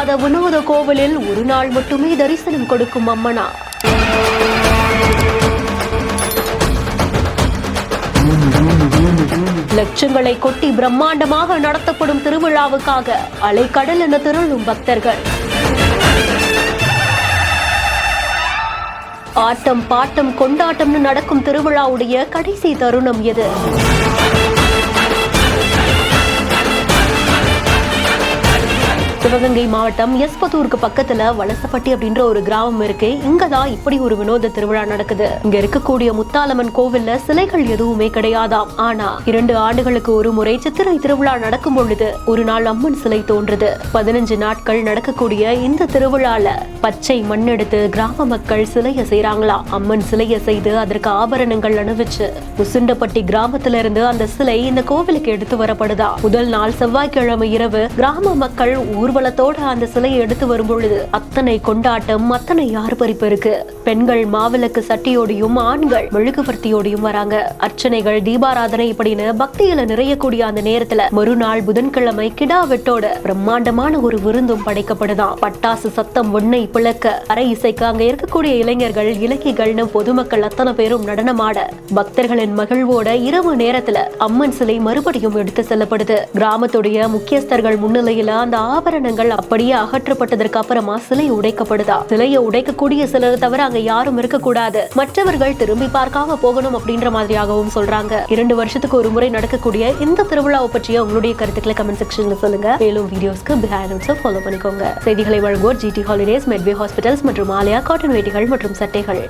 இல்லாத வினோத கோவிலில் ஒரு நாள் மட்டுமே தரிசனம் கொடுக்கும் அம்மனா? லட்சங்களை கொட்டி பிரம்மாண்டமாக நடத்தப்படும் திருவிழாவுக்காக அலைக்கடல் என திரளும் பக்தர்கள். ஆட்டம் பாட்டம் கொண்டாட்டம்னு நடக்கும் திருவிழாவுடைய கடைசி தருணம் எது? சிவகங்கை மாவட்டம் எஸ்பத்தூருக்கு பக்கத்துல வலசப்பட்டி அப்படின்ற ஒரு கிராமம் இருக்கு. இங்கதான் இப்படி ஒரு வினோத திருவிழா நடக்குது. இங்க இருக்கக்கூடிய முத்தாலம்மன் கோவில்ல சிலைகள் எதுவுமே கிடையாதாம். ஆனா 2 ஆண்டுகளுக்கு ஒரு முறை சித்திரை திருவிழா நடக்கும் பொழுது ஒரு நாள் அம்மன் சிலை தோன்றுது. 15 நாட்கள் நடக்கக்கூடிய இந்த திருவிழால பச்சை மண் எடுத்து கிராம மக்கள் சிலைய செய்யறாங்களாம். அம்மன் சிலைய செய்து அதற்கு ஆபரணங்கள் அணிவிச்சு முசுண்டப்பட்டி கிராமத்துல இருந்து அந்த சிலை இந்த கோவிலுக்கு எடுத்து வரப்படுதா. முதல் நாள் செவ்வாய்க்கிழமை இரவு கிராம மக்கள் ஊர்வலத்தோட அந்த சிலையை எடுத்து வரும் பொழுது அத்தனை கொண்டாட்டம், அத்தனை ஆர்ப்பரிப்பு இருக்கு. பெண்கள் மாவிளக்கு சட்டியோடையும் ஆண்கள் மெழுகுவர்த்தியோடையும் வராங்க. அர்ச்சனைகள், தீபாராதனை இப்படின்னு பக்தியில நிறையக்கூடிய அந்த நேரத்துல மறுநாள் புதன்கிழமை கிடா வெட்டோட பிரம்மாண்டமான ஒரு விருந்தும் படைக்கப்படுதான். பட்டாசு சத்தம் ஒன்னை பிளக்க அரை இசைக்கு அங்க இருக்கக்கூடிய இளைஞர்கள், இலக்கிகள்னு பொதுமக்கள் அத்தனை பேரும் நடனமாட பக்தர்களின் மகிழ்வோட இரவு நேரத்துல அம்மன் சிலை மறுபடியும் எடுத்து செல்லப்படுது. கிராமத்துடைய முக்கியஸ்தர்கள் முன்னிலையில அந்த ஆபரணங்கள் அப்படியே அகற்றப்பட்டதற்கு அப்புறமா சிலை உடைக்கப்படுதா. சிலையை உடைக்கக்கூடிய சிலர் தவிர அங்க யாரும் இருக்கக்கூடாது, மற்றவர்கள் திரும்பி பார்க்காம போகணும் அப்படின்ற மாதிரியாகவும் சொல்றாங்க. 2 வருஷத்துக்கு ஒரு முறை நடக்கக்கூடிய இந்த திருவிழாவை பற்றிய உங்களுடைய கருத்துக்களை கமெண்ட் செக்ஷன்ல சொல்லுங்க. மேலும் வீடியோஸ்க்கு பிஹைண்ட் ஃபாலோ பண்ணிக்கோங்க. செய்திகளை வழங்குவோர் GT ஹாலிடேஸ், மெட்வே ஹாஸ்பிட்டல்ஸ் மற்றும் ஆலயா காட்டன் வேட்டிகள் மற்றும் சட்டைகள்.